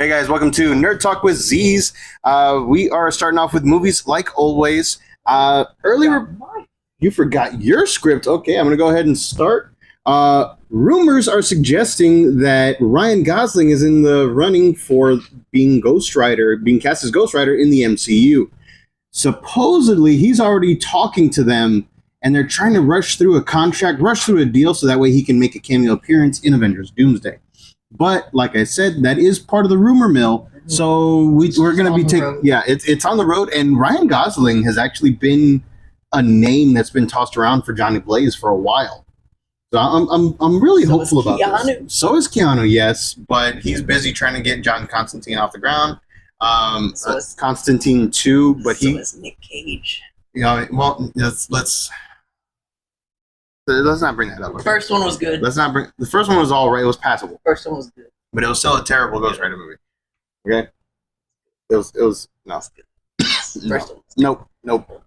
Hey guys, welcome to Nerd Talk with Z's. We are starting off with movies like always. Earlier, you forgot your script. Okay, I'm going to go ahead and start. Rumors are suggesting that Ryan Gosling is in the running for being cast as Ghost Rider in the MCU. Supposedly, he's already talking to them, and they're trying to rush through a deal, so that way he can make a cameo appearance in Avengers Doomsday. But like I said, that is part of the rumor mill. So we're going to be taking, it's on the road. And Ryan Gosling has actually been a name that's been tossed around for Johnny Blaze for a while. So I'm really hopeful about this. So is Keanu, yes, but he's busy trying to get John Constantine off the ground. Constantine 2, but so is Nick Cage. Let's not bring that up. The first one was good. The first one was all right. It was passable. First one was good, but it was still a terrible Ghost Rider movie. Okay, it was no. Nope.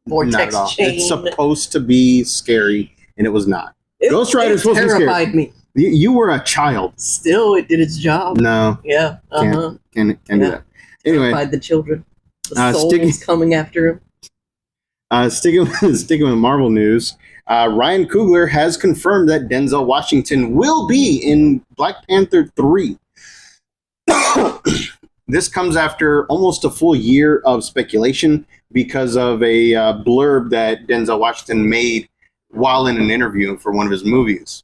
Vortex not at all. chain. It's supposed to be scary, and it was not. Ghost Rider is supposed to be scary. Terrified me. You were a child. Still, it did its job. No. Yeah. Can't do that. Anyway, terrified the children. The souls coming after him. Sticking with Marvel news. Ryan Coogler has confirmed that Denzel Washington will be in Black Panther 3. This comes after almost a full year of speculation because of a blurb that Denzel Washington made while in an interview for one of his movies.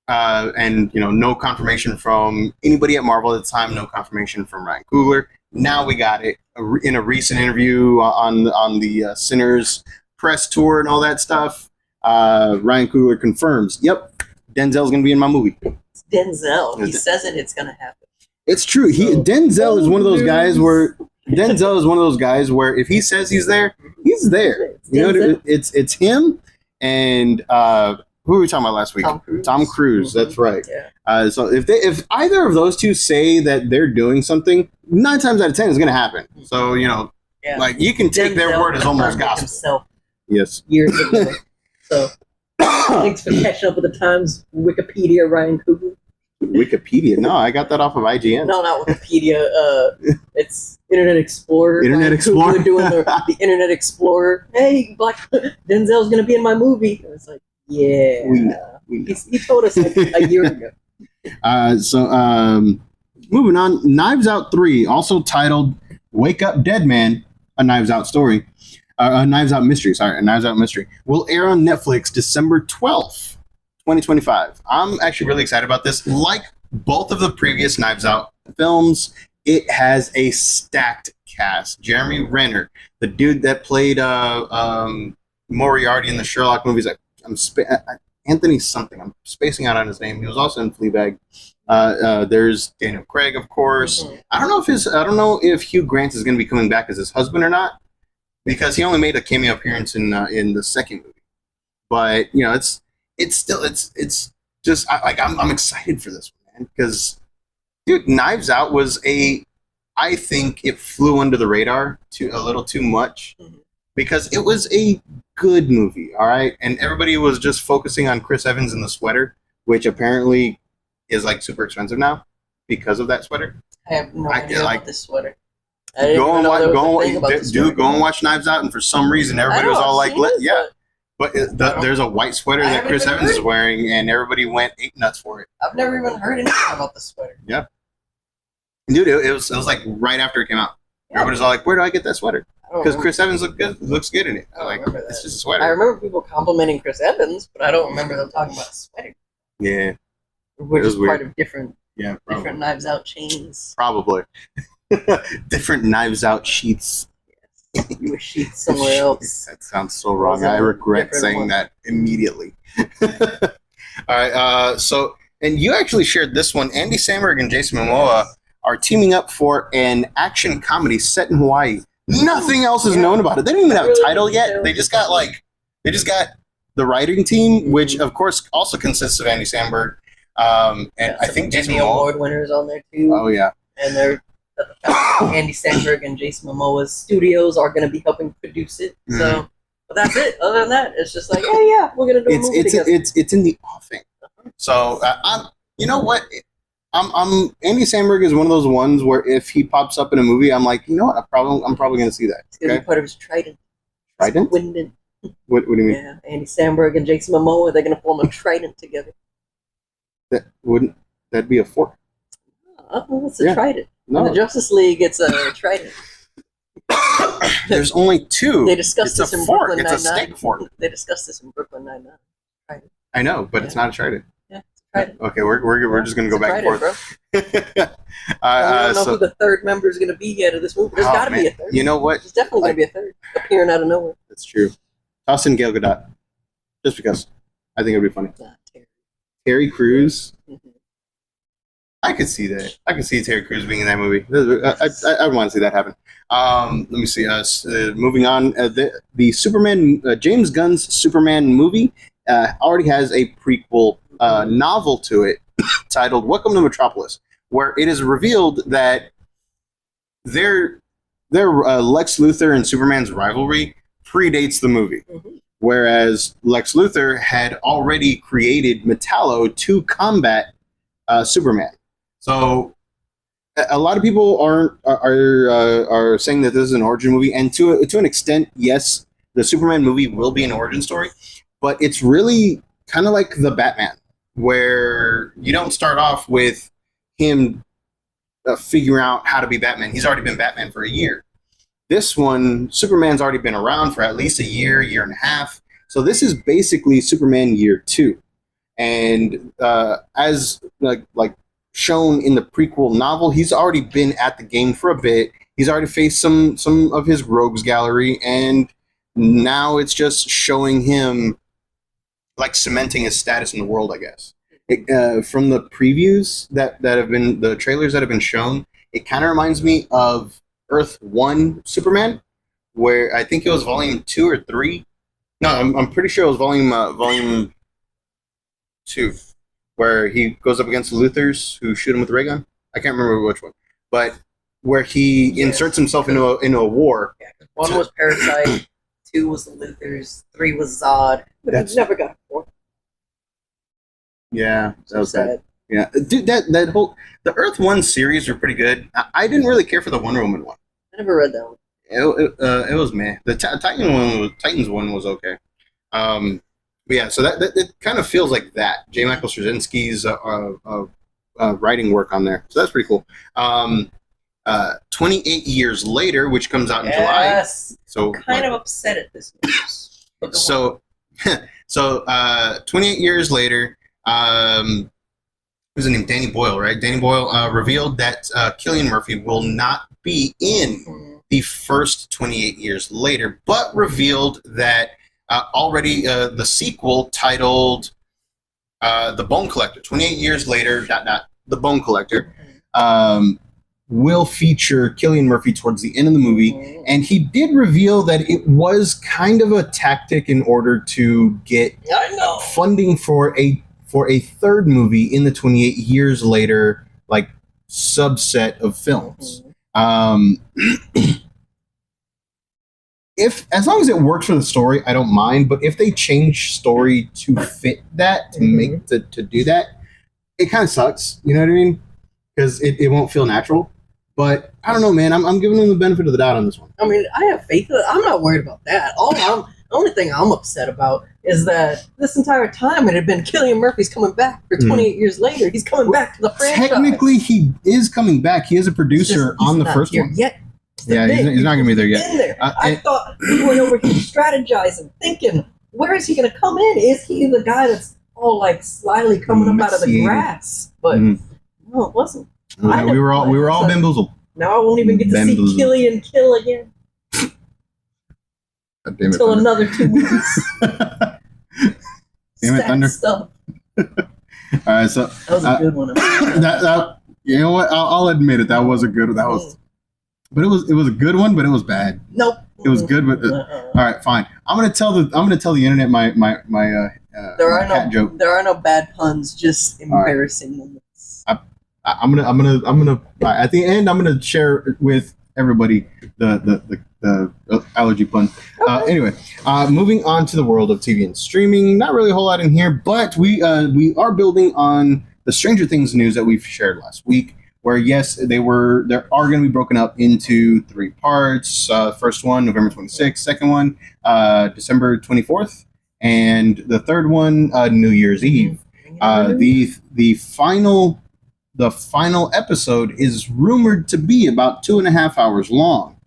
And, no confirmation from anybody at Marvel at the time, no confirmation from Ryan Coogler. Now we got it in a recent interview on the Sinners press tour and all that stuff. Ryan Coogler confirms, yep, Denzel's going to be in my movie. It's Denzel. He says it's going to happen. It's true. Denzel is one of those guys where if he says he's there, he's there. It's him and who were we talking about last week? Tom Cruise. That's right. Yeah. So if either of those two say that they're doing something, 9 times out of 10 it's going to happen. So like you can take their word as almost gospel. Himself yes. Years ago. So thanks for catching up with the Times Wikipedia, Ryan Coogler. Wikipedia? No, I got that off of IGN. No, not Wikipedia. It's Internet Explorer. Internet Explorer doing the Internet Explorer. Hey, Denzel's gonna be in my movie. And it's like, yeah, we know. He told us like a year ago. Moving on, Knives Out 3, also titled "Wake Up, Dead Man," a Knives Out story. A Knives Out mystery, will air on Netflix December 12th, 2025. I'm actually really excited about this. Like both of the previous Knives Out films, it has a stacked cast. Jeremy Renner, the dude that played Moriarty in the Sherlock movies. Anthony something. I'm spacing out on his name. He was also in Fleabag. There's Daniel Craig, of course. Mm-hmm. I don't know if Hugh Grant is going to be coming back as his husband or not, because he only made a cameo appearance in the second movie. But it's just I'm excited for this one, man, because dude, Knives Out was I think it flew under the radar a little too much, because it was a good movie, all right, and everybody was just focusing on Chris Evans in the sweater, which apparently is like super expensive now because of that sweater. I have no idea about this sweater. Go and watch Knives Out, and for some reason everybody was all like, but there's a white sweater that Chris Evans is wearing, and everybody went ape nuts for it. I've never even heard anything about the sweater. Yeah, dude, it was like right after it came out. Yeah. Everybody's all like, "Where do I get that sweater?" Because Chris Evans looks good in it. It's just a sweater. I remember people complimenting Chris Evans, but I don't remember them talking about a sweater. Yeah, which is part of different Knives Out chains. Probably. Different Knives Out sheets. Yes. You were sheets somewhere else. That sounds so wrong. I regret saying that immediately. All right. And you actually shared this one. Andy Samberg and Jason Momoa are teaming up for an action comedy set in Hawaii. Nothing else is known about it. They don't even have a title yet. They just got the writing team, which of course also consists of Andy Samberg. And I think Jason Momoa. Award winners on there too. Oh yeah. And they're Andy Samberg and Jason Momoa's studios are going to be helping produce it. So, but that's it. Other than that, it's just like, yeah, we're going to do a movie together. It's in the offing. So, you know what? Andy Samberg is one of those ones where if he pops up in a movie, I'm like, you know what? I'm probably going to see that. It's gonna be part of his Trident. Trident? Swindon. What do you mean? Yeah, Andy Samberg and Jason Momoa, they're gonna form a Trident together. That'd be a fork? It's a Trident. No, And the Justice League, it's a Trident. there's only two. They discussed It's this a in fork. Brooklyn It's a Nine-Nine. steak fork. They discussed this in Brooklyn Nine-Nine. I know, but it's not a Trident. Yeah, it's a Trident. Okay, we're just gonna go It's a back Trident, and forth. bro. I don't know who the third member is gonna be yet of this movie. There's gotta be a third. You know what? There's definitely gonna be a third appearing out of nowhere. That's true. Toss in Gal Gadot, just because I think it'd be funny. Terry Crews. Mm-hmm. I could see that. I could see Terry Crews being in that movie. I want to see that happen. Let me see. Moving on, the Superman, James Gunn's Superman movie already has a prequel novel to it titled "Welcome to Metropolis," where it is revealed that their Lex Luthor and Superman's rivalry predates the movie. Mm-hmm. Whereas Lex Luthor had already created Metallo to combat Superman. So a lot of people are saying that this is an origin movie, and to an extent, yes, the Superman movie will be an origin story, but it's really kind of like the Batman, where you don't start off with him figuring out how to be Batman. He's already been Batman for a year. This one, Superman's already been around for at least a year and a half. So this is basically Superman year 2, and as like shown in the prequel novel, he's already been at the game for a bit. He's already faced some of his rogues gallery, and now it's just showing him like cementing his status in the world, I guess. From the previews that have been, the trailers that have been shown, it kind of reminds me of Earth 1 Superman, where I think it was volume 2 or 3. No, I'm pretty sure it was volume 2, where he goes up against the Luthors who shoot him with a ray gun. I can't remember which one, but where he inserts himself into a war. Yeah, 1 was Parasite, 2 was the Luthors, 3 was Zod, but he never got 4. Yeah, that was sad. Bad. Yeah, dude, that whole the Earth 1 series were pretty good. I didn't really care for the Wonder Woman one. I never read that one. It was meh. The Titans one was okay. But yeah, so that it kind of feels like that. J. Michael Straczynski's writing work on there, so that's pretty cool. 28 years later, which comes out in July. So I'm kind of upset at this news. So 28 years later, who's his name? Danny Boyle, right? Danny Boyle revealed that Cillian Murphy will not be in the first 28 years later, but revealed that already the sequel titled The Bone Collector, 28 years later, The Bone Collector, will feature Cillian Murphy towards the end of the movie. And he did reveal that it was kind of a tactic in order to get funding for a third movie in the 28 years later, like, subset of films. As long as it works for the story, I don't mind. But if they change story to fit that, to do that, it kind of sucks. You know what I mean? Because it won't feel natural. But I don't know, man. I'm giving them the benefit of the doubt on this one. I mean, I have faith. I'm not worried about that. The only thing I'm upset about is that this entire time it had been Cillian Murphy's coming back for 28 years later. He's coming back to the franchise. Technically, he is coming back. He is a producer on the first one. Yet. Yeah, he's not going to be there yet. I thought he went over here strategizing, thinking, where is he going to come in? Is he the guy that's all like slyly coming up out of the grass? But no, it wasn't. We were all bamboozled. Now I won't even get to see Cillian kill again. Until another 2 movies. Damn it, Thunder. Stuff. All right, so that was a good one. You know what? I'll admit it. That was a good. That was, but it was a good one, but it was bad. Nope. It was good, but all right, fine. I'm gonna tell the internet my cat joke. There are no bad puns, just embarrassing moments. I'm gonna at the end I'm gonna share with everybody the allergy pun. Okay. Anyway, moving on to the world of TV and streaming. Not really a whole lot in here, but we are building on the Stranger Things news that we've shared last week, where yes, they are going to be broken up into 3 parts. First one, November 26th. Second one, December 24th, and the third one, New Year's Eve. The final episode is rumored to be about 2.5 hours long,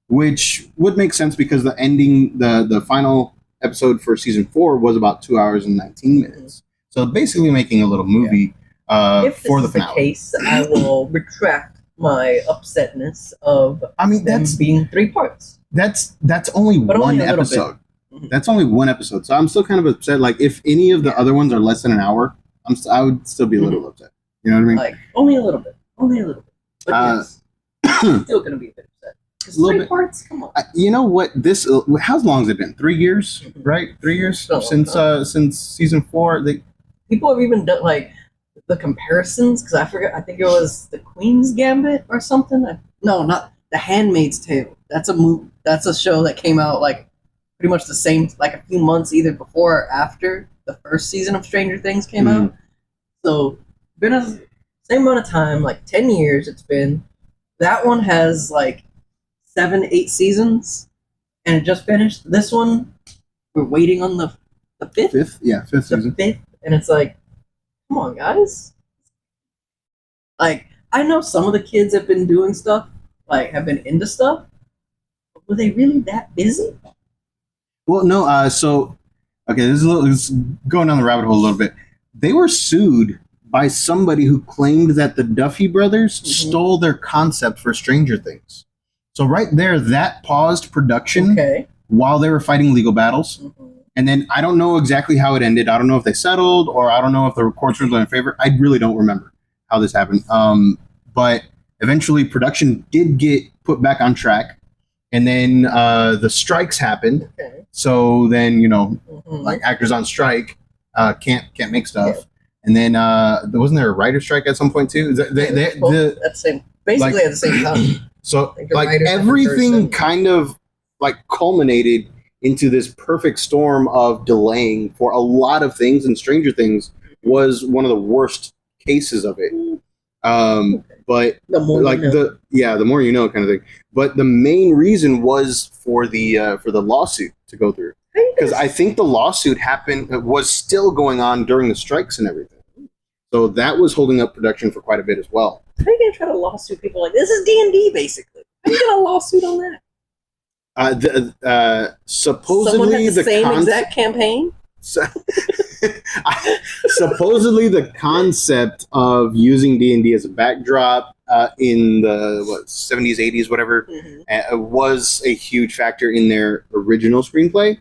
which would make sense because the final episode for season 4 was about 2 hours and 19 minutes. So basically making a little movie for the finale. If this is the case, I will retract my upsetness of them being 3 parts. That's only one episode. That's only one episode. So I'm still kind of upset. Like, if any of the other ones are less than an hour, I would still be a little upset. You know what I mean? Like, only a little bit. But yes, still going to be a bit upset. Because 3 parts? Come on. You know what? How long has it been? 3 years? Right? 3 years? Since season 4? People have even done, like, the comparisons, because I think it was The Queen's Gambit or something. No, not The Handmaid's Tale. That's a show that came out, like, pretty much the same, like, a few months either before or after the first season of Stranger Things came out. So, been a same amount of time, like 10 years it's been. That one has, like, 7-8 seasons, and it just finished. This one, we're waiting on the 5th? 5th? Yeah, 5th season. The 5th, and it's like, come on, guys. Like, I know some of the kids have been doing stuff, like, have been into stuff, but were they really that busy? Well, no, so, okay, this is going down the rabbit hole a little bit. They were sued by somebody who claimed that the Duffy brothers stole their concept for Stranger Things. So right there, that paused production while they were fighting legal battles. And then I don't know exactly how it ended. I don't know if they settled, or I don't know if the courts were in favor. I really don't remember how this happened. But eventually production did get put back on track. And then the strikes happened. So then, like, actors on strike can't make stuff. And then wasn't there a writer's strike at some point too? Basically at the same time. So like everything kind of like culminated into this perfect storm of delaying for a lot of things, and Stranger Things was one of the worst cases of it. But the more the more you know kind of thing. But the main reason was for the lawsuit to go through. Because I think the lawsuit was still going on during the strikes and everything. So that was holding up production for quite a bit as well. How are you going to try to lawsuit people like this? Is D&D, basically. How are you going to lawsuit on that? Supposedly someone had the same exact campaign? Supposedly the concept of using D&D as a backdrop in the 70s, 80s, whatever, was a huge factor in their original screenplay.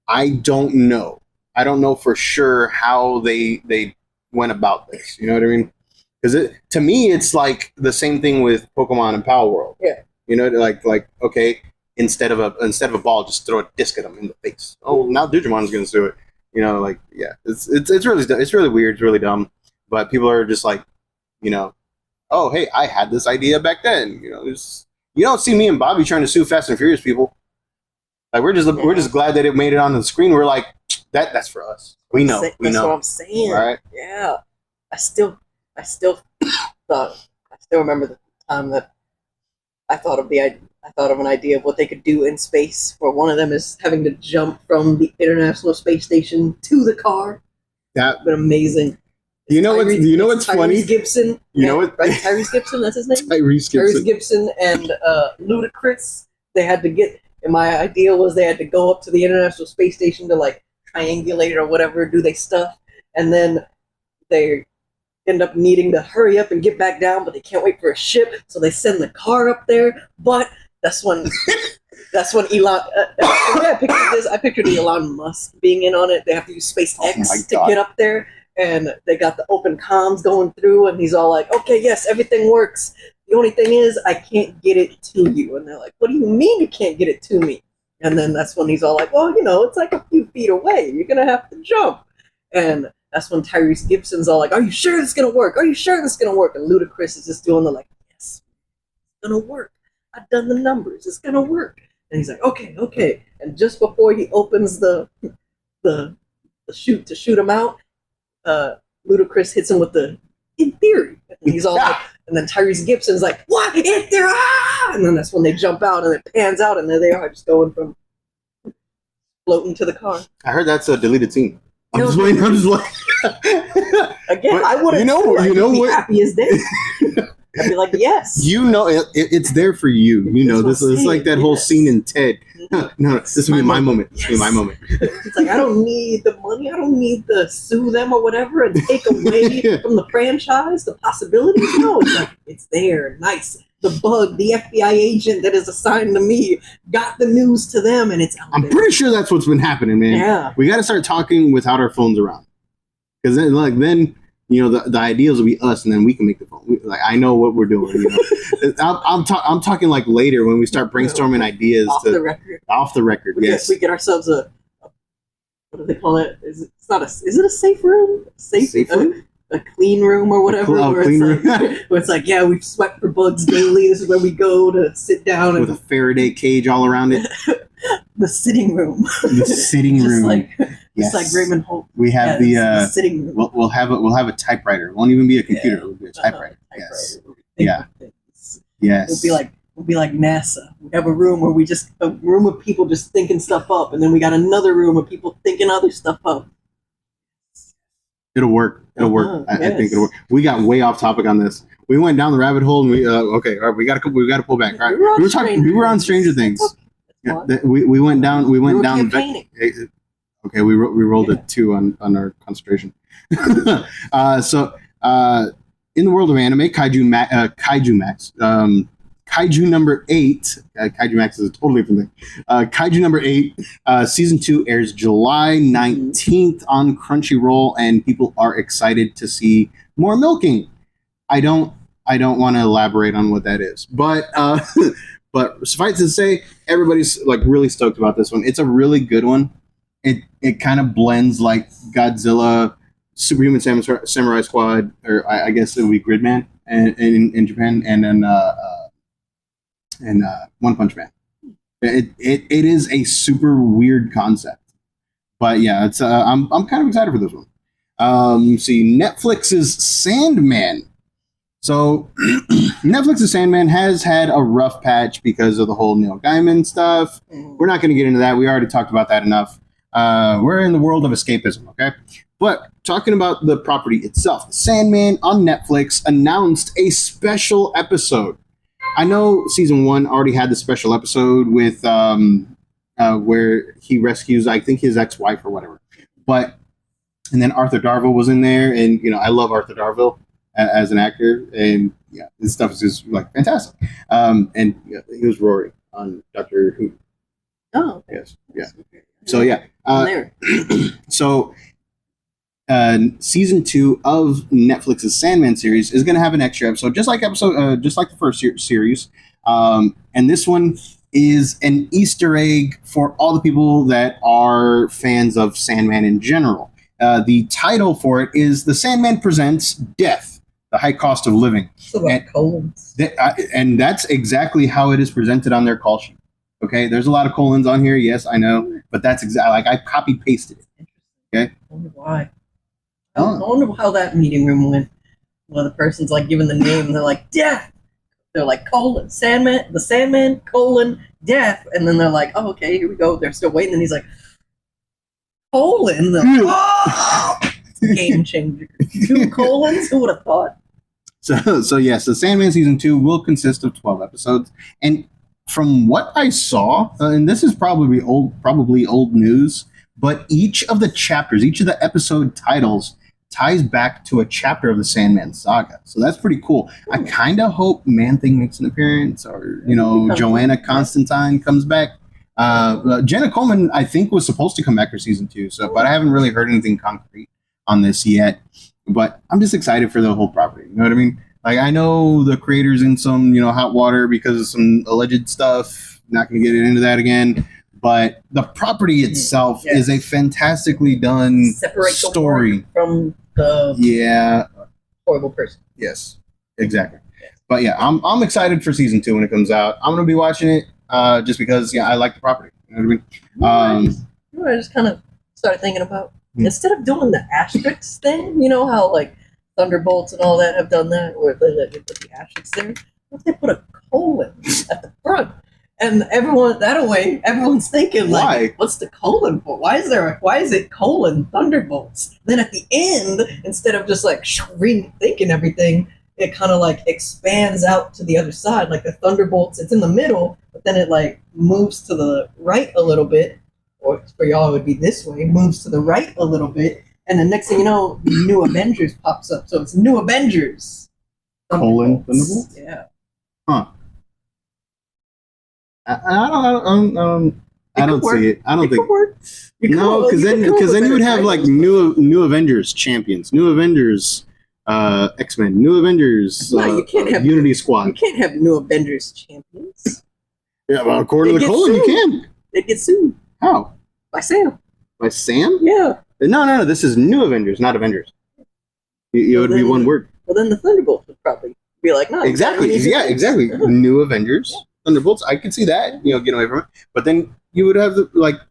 I don't know. I don't know for sure how they went about this. You know what I mean? Because to me, it's like the same thing with Pokemon and Power World. Yeah. You know, like okay, instead of a ball, just throw a disc at them in the face. Oh, now Digimon's going to do it. You know, like, yeah, it's really weird. It's really dumb. But people are just like, oh, hey, I had this idea back then. You don't see me and Bobby trying to sue Fast and Furious people. Like, we're just glad that it made it on the screen. We're like, that's for us. We know. That's what I'm saying. Right? Yeah. I still remember the time that I thought of an idea of what they could do in space. Where one of them is having to jump from the International Space Station to the car. That'd been amazing. You know what's funny? Tyrese Gibson. Right? Tyrese Gibson, that's his name? Tyrese Gibson and Ludacris. They had to get, and my idea was they had to go up to the International Space Station to, like, triangulate or whatever, do they stuff, and then they end up needing to hurry up and get back down, but they can't wait for a ship, so they send the car up there. But that's when Elon. I pictured Elon Musk being in on it. They have to use SpaceX to get up there, and they got the open comms going through, and he's all like, "Okay, yes, everything works. The only thing is, I can't get it to you." And they're like, "What do you mean you can't get it to me?" And then that's when he's all like, "Well, it's like a few feet away. You're gonna have to jump." And that's when Tyrese Gibson's all like, "Are you sure this is gonna work? Are you sure this is gonna work?" And Ludacris is just doing the like, "Yes, it's gonna work. I've done the numbers. It's gonna work." And he's like, "Okay." And just before he opens the chute to shoot him out, Ludacris hits him with the in theory. And he's all like, and then Tyrese Gibson's like, what? If there are, and then that's when they jump out and it pans out and there they are, just going from floating to the car. I heard that's a deleted scene. I'm just waiting. I'm just like, again, but I wouldn't. you know be what? Happy as day. I'd be like, yes. You know, it's there for you. You know, this is like that whole scene in Ted. No, this will be my moment. This will be my moment. It's like, I don't need the money. I don't need to sue them or whatever and take away from the franchise the possibilities. No, it's like, it's there. Nice. The bug, the FBI agent that is assigned to me, got the news to them, and it's out I'm there. pretty sure that's what's been happening, man. Yeah. We got to start talking without our phones around. Because then, you know, the ideas will be us, and then we can make the phone. Like, I know what we're doing. You know? I'm talking like later when we start brainstorming ideas Off the record. Off the record, yes. We get ourselves a what do they call it? Is it a safe room? Safe room? A clean room or whatever. Clean room. Where it's like, yeah, we've swept for bugs daily. This is where we go to sit down with a Faraday cage all around it. The sitting room. The sitting room. Just like Raymond Holt. We have the sitting room. We'll have a typewriter. It won't even be a computer. It'll be a typewriter. Yes. Yeah. Yes. We'll be like NASA. We have a room where a room of people just thinking stuff up, and then we got another room of people thinking other stuff up. It'll work. It'll work. I think it'll work. We got way off topic on this. We went down the rabbit hole, and we okay. All right, we got to pull back. All right, we were on Stranger Things. Yeah, we went down. We went down. Okay, we rolled a 2 on our concentration. So in the world of anime, Kaiju Max. Kaiju number 8. Kaiju Max is a totally different thing. Kaiju number 8, season 2 airs July 19th on Crunchyroll, and people are excited to see more milking. I don't want to elaborate on what that is, but but suffice to say, everybody's like really stoked about this one. It's a really good one. It kind of blends like Godzilla, Superhuman Samurai Squad, or I guess it would be Gridman in Japan, and then One Punch Man. It is a super weird concept, but yeah, it's I'm kind of excited for this one. You see, Netflix's Sandman. So Netflix's Sandman has had a rough patch because of the whole Neil Gaiman stuff. We're not going to get into that. We already talked about that enough. We're in the world of escapism, okay? But talking about the property itself, Sandman on Netflix announced a special episode. I know season 1 already had the special episode with where he rescues, I think, his ex-wife or whatever. And then Arthur Darvill was in there, and you know I love Arthur Darvill as an actor, and yeah, this stuff is just like fantastic. And yeah, he was Rory on Doctor Who. Oh, yes, yeah. So yeah, so season 2 of Netflix's Sandman series is going to have an extra episode, just like the first series. And this one is an Easter egg for all the people that are fans of Sandman in general. The title for it is The Sandman Presents Death, the High Cost of Living. And that's exactly how it is presented on their call sheet. Okay, there's a lot of colons on here. Yes, I know, but that's exactly like I copy pasted it. Okay. I wonder why. I wonder how that meeting room went. Well, the person's like giving the name, and they're like, death. They're like, colon, Sandman, the Sandman, colon, death. And then they're like, oh, okay, here we go. They're still waiting. And he's like, colon? Oh! Game changer. 2 colons? Who would have thought? So yes, the Sandman season 2 will consist of 12 episodes. And from what I saw, and this is probably old news, but each of the chapters, each of the episode titles ties back to a chapter of the Sandman saga. So that's pretty cool. I kind of hope Man-Thing makes an appearance, or, you know, Joanna Constantine comes back. Jenna Coleman, I think, was supposed to come back for season 2, but I haven't really heard anything concrete on this yet. But I'm just excited for the whole property. You know what I mean? Like, I know the creator's in some, you know, hot water because of some alleged stuff. Not going to get into that again. But the property itself is a fantastically done story from the horrible person. Yes, exactly. But yeah, I'm excited for season 2 when it comes out. I'm going to be watching it just because I like the property. You know what I mean? I just kind of started thinking about instead of doing the asterisks thing, you know how like Thunderbolts and all that have done that, where they put the asterisks there. What if they put a colon at the front? And everyone's thinking like, Why? what's the colon for? Why is it colon Thunderbolts? Then at the end, instead of just like rethinking everything, it kind of like expands out to the other side, like the Thunderbolts. It's in the middle, but then it like moves to the right a little bit, or for y'all it would be this way, moves to the right a little bit, and the next thing you know, New Avengers pops up. So it's New Avengers. Colon Thunderbolts? Yeah. Huh. I don't see it. I don't think. No, because then you would have like new Avengers champions, new Avengers, X-Men, new Avengers, No, you can't have Unity You Squad. can't have New Avengers champions. Yeah, well, according to They the get colon, you sued. can. They get sued How? by Sam. By Sam? Yeah. No. This is new Avengers, not Avengers. It would be one word. Well, then the Thunderbolts would probably be like, no. Exactly. Yeah, exactly. New Avengers, Thunderbolts. I can see that. Getting away from it. But then you would have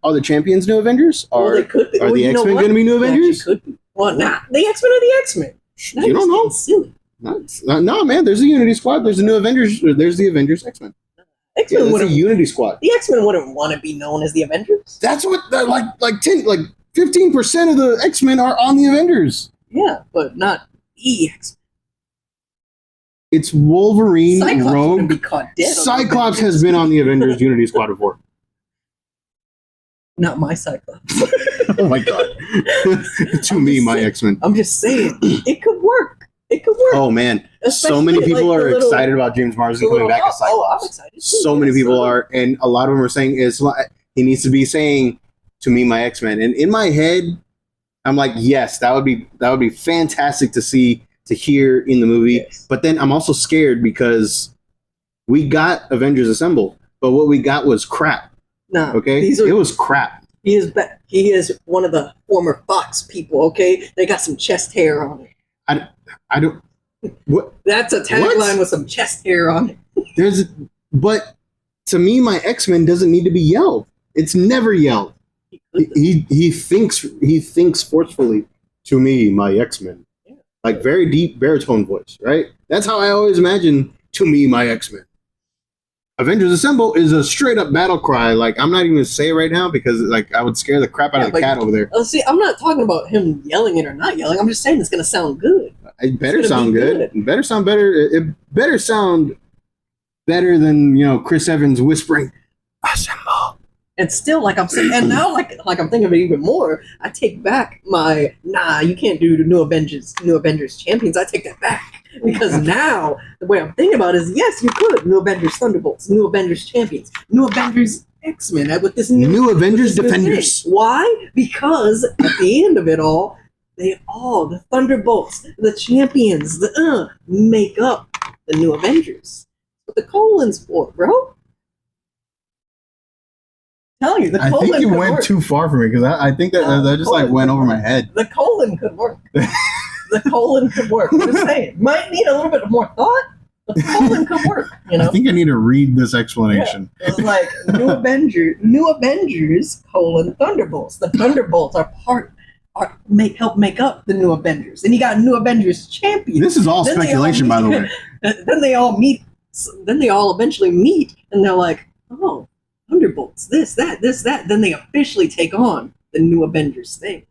are the champions new Avengers? Well, they could be. Are Well, the you know X-Men what? going to be new They Avengers? actually could be. Well, nah. The X-Men are the X-Men. Now You you're don't know. just getting silly. No, man. There's the Unity Squad. There's the new Avengers. There's the Avengers X-Men. Yeah, X-Men that's the wouldn't. Unity Squad. The X-Men wouldn't want to be known as the Avengers. That's what like 15% of the X-Men are on the Avengers. Yeah, but not the X-Men. It's Wolverine, Cyclops wouldn't Rogue. be caught dead. on the Cyclops Avengers. has been on the Avengers Unity Squad before. Not my Cyclops. Oh my god. To me, my X-Men. I'm just saying, it could work. It could work. Oh man, so Especially, many people like, the are little- excited about James Marsden the coming little- back as Cyclops. I'm excited. too. So many Yes, people are, and a lot of them are saying he needs to be saying to me, my X-Men. And in my head, I'm like, yes, that would be fantastic to hear in the movie. Yes. But then I'm also scared because we got Avengers Assemble, but what we got was crap. Nah, Okay, these are it was crap. He is one of the former Fox people, okay? They got some chest hair on it. I don't. What That's a tagline with some chest hair on it. but to me, my X-Men doesn't need to be yelled. It's never yelled. He thinks forcefully to me, my X-Men. Yeah. Like very deep baritone voice, right? That's how I always imagine to me, my X-Men. Avengers Assemble is a straight up battle cry. Like I'm not even gonna say it right now because like I would scare the crap out of the but- cat over there. See, I'm not talking about him yelling it or not yelling. I'm just saying it's going to sound good. It better It's gonna sound be good. It better sound better. It better sound better than Chris Evans whispering Assemble. And still, like I'm saying, and now, like I'm thinking of it even more. I take back my you can't do the New Avengers champions. I take that back because now the way I'm thinking about it is yes, you could New Avengers Thunderbolts, New Avengers champions, New Avengers X-Men with this New Avengers with this new Defenders. thing. Why? Because at the end of it all, the Thunderbolts, the champions, make up the New Avengers. What the colon's for, bro? Telling you, the I colon think you could went work. too far for me because I think that just like went over my head. The colon could work. The colon could work. I'm just saying. Might need a little bit more thought, but the colon could work. I think I need to read this explanation. It was like New Avengers, Thunderbolts. The Thunderbolts help make up the New Avengers. Then you got New Avengers champions. This is all Then they speculation, by the way. Then they all meet. Then they all eventually meet, and they're like, "Oh, Thunderbolts! This, that." Then they officially take on the New Avengers thing.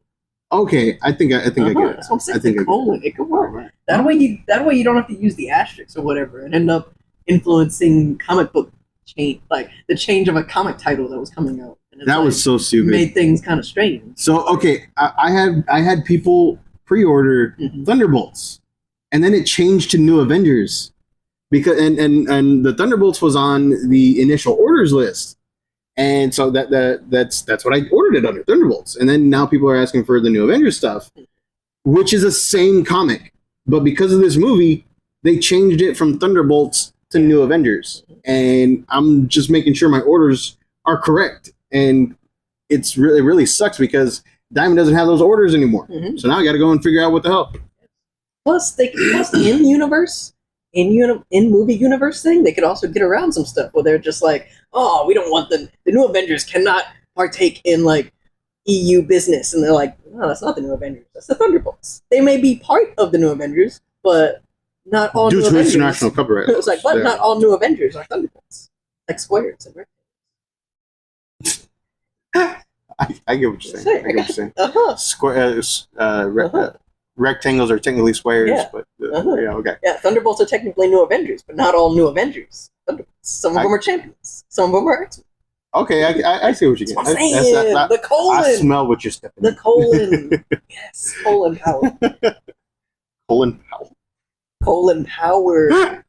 Okay, I think I get it. That's what I'm saying. I think I The get it. colon, it could work. That way you don't have to use the asterisks or whatever, and end up influencing comic book change, like the change of a comic title that was coming out. And it's That was so stupid. made things kind of strange. So okay, I had people pre-order Mhm. Thunderbolts, and then it changed to New Avengers because and the Thunderbolts was on the initial orders list, and so that's what I ordered it under, Thunderbolts, and then now people are asking for the New Avengers stuff, which is the same comic, but because of this movie, they changed it from Thunderbolts to New Avengers, and I'm just making sure my orders are correct, and it really sucks because Diamond doesn't have those orders anymore. Mhm. So now I got to go and figure out what the hell. Plus in universe, in movie universe thing, they could also get around some stuff where they're just like, oh, we don't want the New Avengers cannot partake in like EU business, and they're like, no, that's not the New Avengers. That's the Thunderbolts. They may be part of the New Avengers, but not all due New to Avengers. international copyright. It's like, but not all New Avengers are Thunderbolts. Like squares and rectangles. I get what you're saying. I get what you're saying. Rectangles are technically squares, Yeah. but yeah, okay. Yeah, Thunderbolts are technically New Avengers, but not all New Avengers. Thunderbolts. Some of them are champions. Some of them are X-Men. Okay, I see what you're That's getting. what I'm saying. The colon. I smell what you're stepping. The colon. Yes, colon power. Colon Powell. Colon power.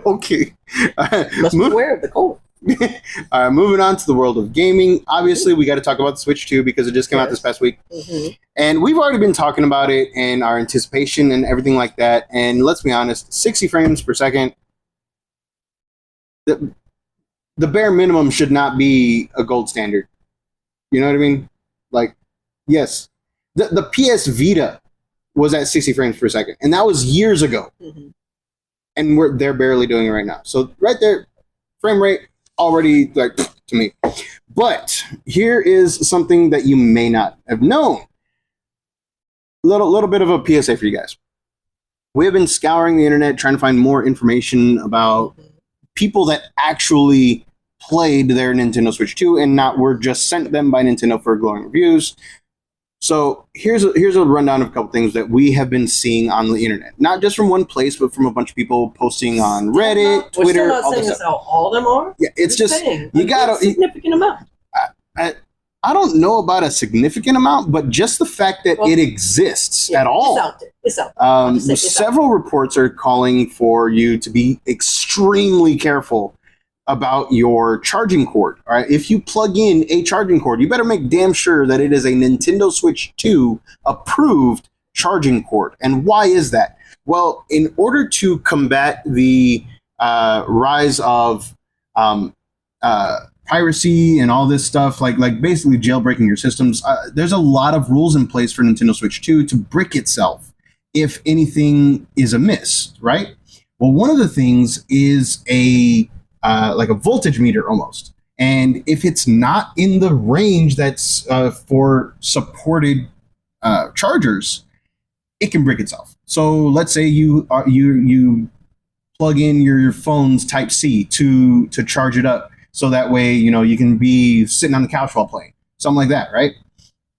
Okay. Must be aware of the colon. Moving on to the world of gaming. Obviously, we got to talk about the Switch 2 because it just came out this past week. Mm-hmm. And we've already been talking about it and our anticipation and everything like that. And let's be honest, 60 frames per second, the bare minimum should not be a gold standard. You know what I mean? Like, yes, the PS Vita was at 60 frames per second, and that was years ago. Mm-hmm. And they're barely doing it right now. So right there, frame rate already like to me. But here is something that you may not have known. Little bit of a PSA for you guys. We have been scouring the internet trying to find more information about people that actually played their Nintendo Switch 2 and not were just sent them by Nintendo for glowing reviews. So here's a rundown of a couple things that we have been seeing on the internet, not just from one place, but from a bunch of people posting on Reddit, Twitter. We're still not all saying this that's how all of them are. Yeah, it's just saying, you got a significant amount. I don't know about a significant amount, but just the fact that it exists at all. It's out there. It's out there. Several reports are calling for you to be extremely careful about your charging cord. All right, if you plug in a charging cord, you better make damn sure that it is a Nintendo Switch 2 approved charging cord. And why is that? Well, in order to combat the rise of piracy and all this stuff, like basically jailbreaking your systems, there's a lot of rules in place for Nintendo Switch 2 to brick itself if anything is amiss, right? Well, one of the things is like a voltage meter almost. And if it's not in the range that's for supported chargers, it can brick itself. So let's say you plug in your phone's Type-C to charge it up, so that way you can be sitting on the couch while playing, something like that, right?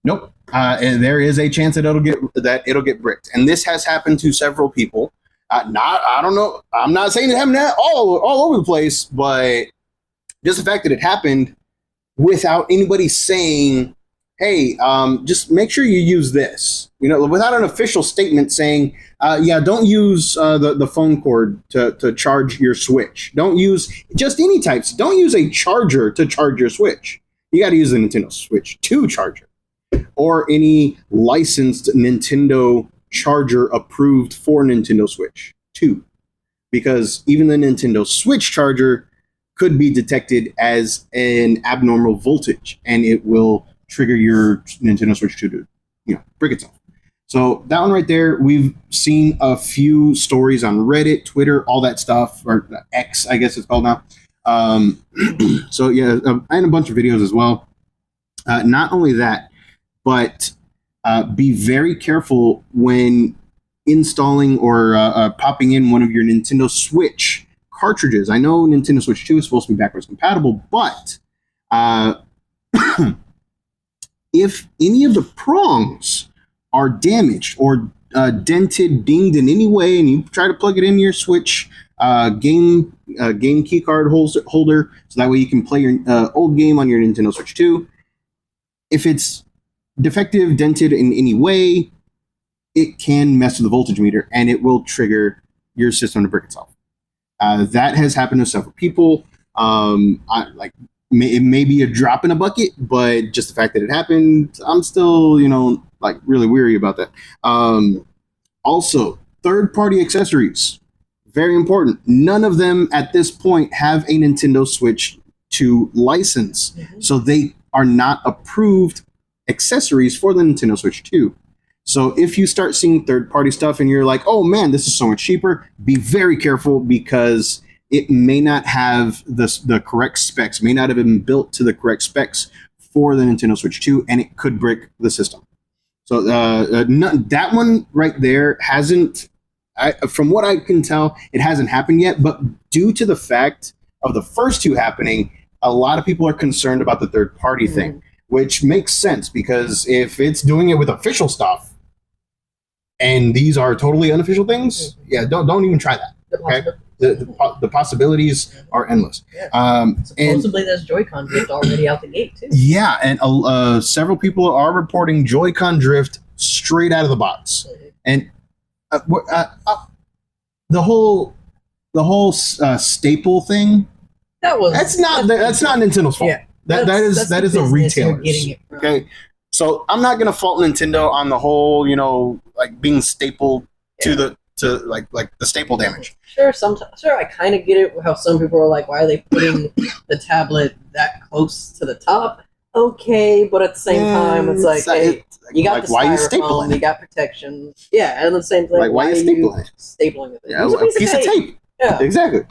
Nope. And there is a chance that it'll get bricked, and this has happened to several people. I don't know. I'm not saying it happened all over the place, but just the fact that it happened without anybody saying, "Hey, just make sure you use this," without an official statement saying, don't use the phone cord to charge your Switch. Don't use just any types. Don't use a charger to charge your Switch. You got to use the Nintendo Switch 2 charger or any licensed Nintendo charger approved for Nintendo Switch 2, because even the Nintendo Switch charger could be detected as an abnormal voltage, and it will trigger your Nintendo Switch 2 to brick itself. So that one right there, we've seen a few stories on Reddit, Twitter, all that stuff, or X, I guess it's called now. So yeah, and a bunch of videos as well. Not only that, but be very careful when installing or popping in one of your Nintendo Switch cartridges. I know Nintendo Switch 2 is supposed to be backwards compatible, but if any of the prongs are damaged or dented, dinged in any way, and you try to plug it in your Switch game key card holder, so that way you can play your old game on your Nintendo Switch 2, if it's defective, dented in any way, it can mess with the voltage meter, and it will trigger your system to brick itself. That has happened to several people. It may be a drop in a bucket, but just the fact that it happened, I'm still, really weary about that. Also, third-party accessories, very important. None of them at this point have a Nintendo Switch 2 license, so they are not approved accessories for the Nintendo Switch 2. So if you start seeing third-party stuff and you're like, oh man, this is so much cheaper, be very careful, because it may not have the correct specs, may not have been built to the correct specs for the Nintendo Switch 2, and it could brick the system. So that one right there hasn't, from what I can tell, it hasn't happened yet. But due to the fact of the first two happening, a lot of people are concerned about the third-party thing, which makes sense because if it's doing it with official stuff, and these are totally unofficial things, yeah, don't even try that. Okay, the possibilities are endless. Yeah. Supposedly, there's Joy-Con drift already out the gate too. Yeah, and several people are reporting Joy-Con drift straight out of the box, and the whole staple thing. That's not Nintendo's fault. Yeah, that is a retailer's. Okay, so I'm not gonna fault Nintendo on the whole, like being stapled to the staple damage. Sure, I kind of get it. How some people are like, why are they putting the tablet that close to the top? Okay, but at the same time, it's like, hey, you got the styrofoam, you got protection. Yeah, and the same thing. Like, why are you stapling it? Yeah, a piece of tape. Yeah, exactly.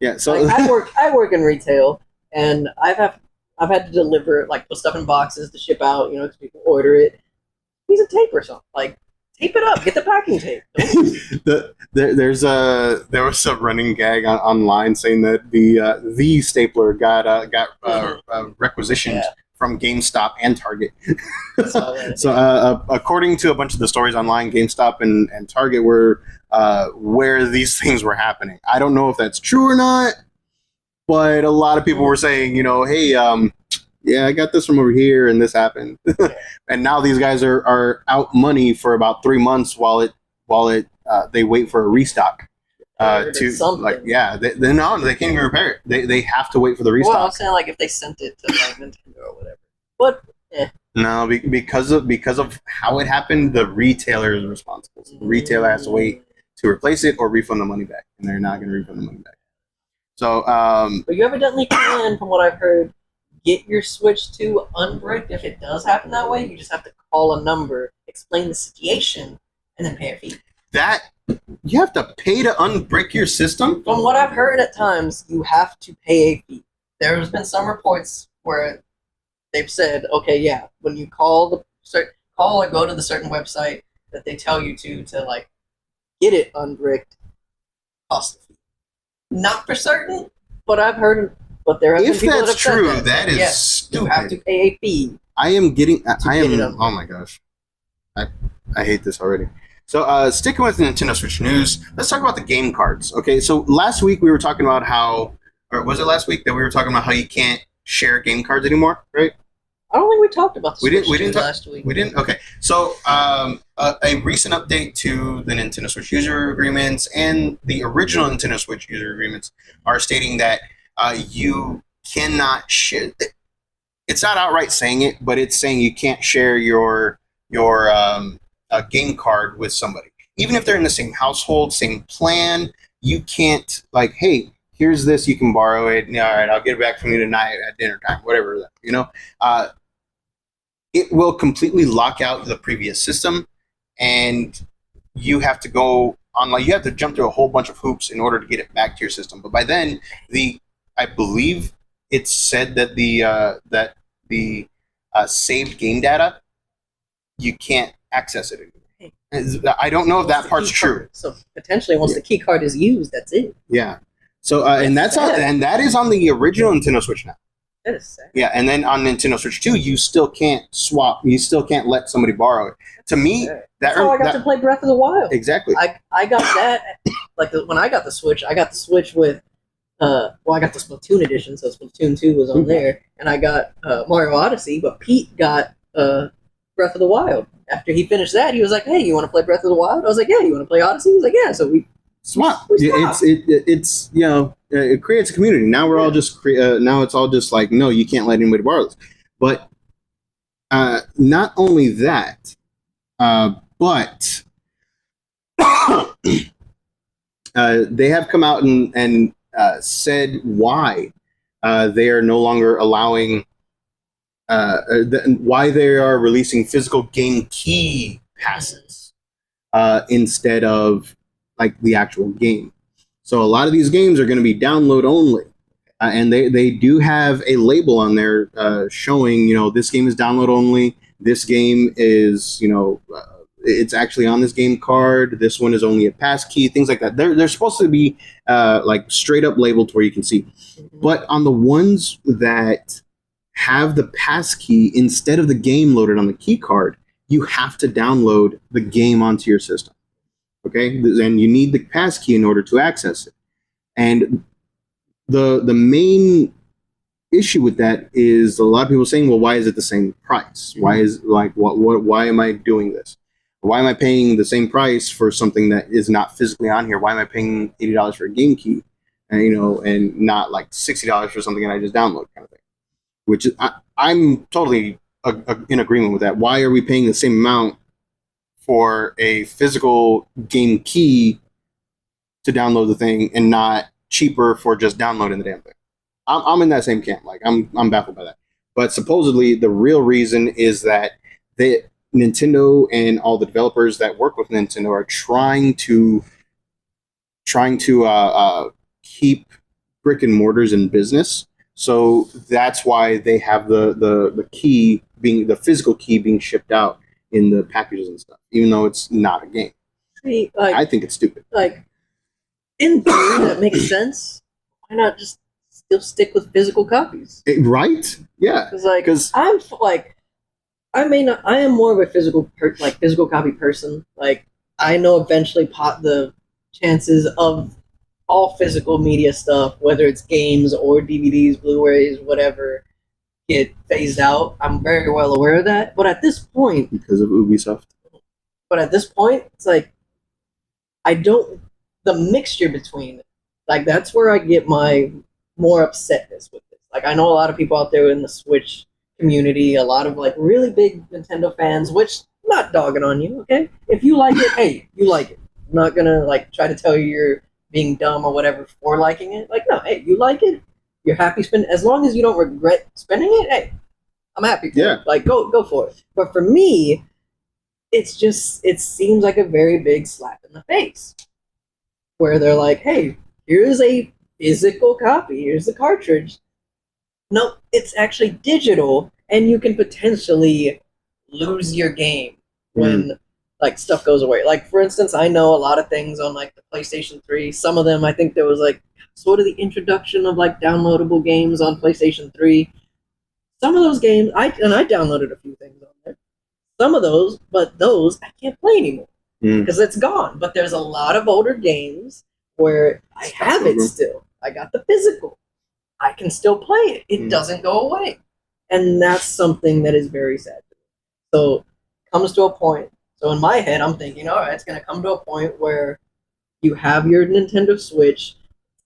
Yeah, so I work in retail, and I've had to deliver put stuff in boxes to ship out. Because people order it. Piece of tape or something, tape it up. Get the packing tape. There was some running gag online saying that the stapler got requisitioned from GameStop and Target. So according to a bunch of the stories online, GameStop and Target were where these things were happening. I don't know if that's true or not, but a lot of people were saying, hey, yeah, I got this from over here, and this happened, and now these guys are out money for about 3 months while they wait for a restock. They can't even repair it. They have to wait for the restock. Well, I'm saying if they sent it to Nintendo or whatever, but no, because of how it happened, the retailer is responsible. So the retailer has to wait to replace it or refund the money back, and they're not going to refund the money back. So, but you evidently can, from what I've heard, get your Switch 2 unbricked. If it does happen that way, you just have to call a number, explain the situation, and then pay a fee. That you have to pay to unbrick your system? From what I've heard, at times you have to pay a fee. There has been some reports where they've said, okay, yeah, when you call or go to the certain website that they tell you to get it unbricked, cost a fee. Not for certain, but I've heard. But there have been people that have true, said that is stupid. You have to pay a fee. Oh my gosh. I hate this already. So sticking with Nintendo Switch news, let's talk about the game cards. Okay, so last week we were talking about or was it last week that we were talking about how you can't share game cards anymore, right? I don't think we talked about this last week. We didn't? Okay. So a recent update to the Nintendo Switch user agreements and the original Nintendo Switch user agreements are stating that you cannot share. It's not outright saying it, but it's saying you can't share your game card with somebody, even if they're in the same household, same plan. You can't hey, here's this, you can borrow it. All right, I'll get it back from you tonight at dinner time, whatever. It will completely lock out the previous system, and you have to go online. You have to jump through a whole bunch of hoops in order to get it back to your system. But by then, I believe it's said that the saved game data, you can't access it anymore. I don't know if that part's true. So potentially, once the key card is used, that's it. Yeah. So and that is on the original Nintendo Switch now. That is sad. Yeah, and then on Nintendo Switch 2, you still can't swap. You still can't let somebody borrow it. To me, that's how I got to play Breath of the Wild. Exactly. I got that when I got the Switch. I got the Switch with I got the Splatoon edition, so Splatoon 2 was on there, and I got Mario Odyssey. But Pete got Breath of the Wild. After he finished that, he was like, "Hey, you want to play Breath of the Wild?" I was like, "Yeah." "You want to play Odyssey?" He was like, "Yeah." So we swap. It's it creates a community. Now we're all just now it's all just no, you can't let anybody borrow this. But not only that, but they have come out and said why they are no longer allowing why they are releasing physical game key passes instead of the actual game. So a lot of these games are going to be download only. and they do have a label on there showing, this game is download only. This game is, it's actually on this game card. This one is only a pass key, things like that. They're supposed to be like straight up labeled where you can see. But on the ones that have the pass key instead of the game loaded on the key card, you have to download the game onto your system. Okay, and you need the pass key in order to access it. And the main issue with that is a lot of people saying, well, why is it the same price? Why is why am I doing this? Why am I paying the same price for something that is not physically on here? Why am I paying $80 for a game key, and not like $60 for something that I just download, kind of thing? Which is, I'm totally in agreement with that. Why are we paying the same amount for a physical game key to download the thing and not cheaper for just downloading the damn thing? I'm in that same camp. Like I'm baffled by that. But supposedly the real reason is that Nintendo and all the developers that work with Nintendo are trying to keep brick and mortars in business. So that's why they have the key being the physical key being shipped out in the packages and stuff, even though it's not a game. See, like, I think it's stupid. Like, in theory, that makes sense. Why not just still stick with physical copies? Right? Yeah. Because I am more of a physical copy person. Like, I know eventually the chances of all physical media stuff, whether it's games or DVDs, Blu-rays, whatever, get phased out. I'm very well aware of that. But at this point, because of Ubisoft. But at this point, it's like the mixture between, like, that's where I get my more upsetness with this. Like, I know a lot of people out there in the Switch community, a lot of like really big Nintendo fans, which I'm not dogging on you, okay? If you like it, hey, you like it. I'm not gonna like try to tell you you're being dumb or whatever for liking it. Like, no, hey, you like it, you're happy spending, as long as you don't regret spending it, hey, I'm happy for it. Like, go for it. But for me, it seems like a very big slap in the face. Where they're like, hey, here's a physical copy, here's the cartridge. No, it's actually digital, and you can potentially lose your game when like stuff goes away. Like, for instance, I know a lot of things on like the PlayStation 3. Some of them, I think there was like sort of the introduction of like downloadable games on PlayStation 3. Some of those games, I downloaded a few things on there. Some of those, but those I can't play anymore because it's gone. But there's a lot of older games where I have it still. I got the physical. I can still play it. It doesn't go away. And that's something that is very sad. So it comes to a point. So in my head, I'm thinking, all right, it's going to come to a point where you have your Nintendo Switch,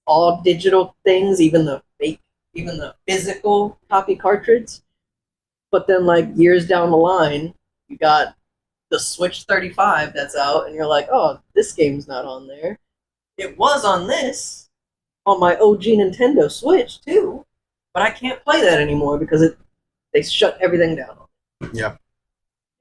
all digital things, even the physical copy cartridge. But then, like, years down the line, you got the Switch 35 that's out, and you're like, oh, this game's not on there. It was on this, on my OG Nintendo Switch, too. But I can't play that anymore because they shut everything down. Yeah.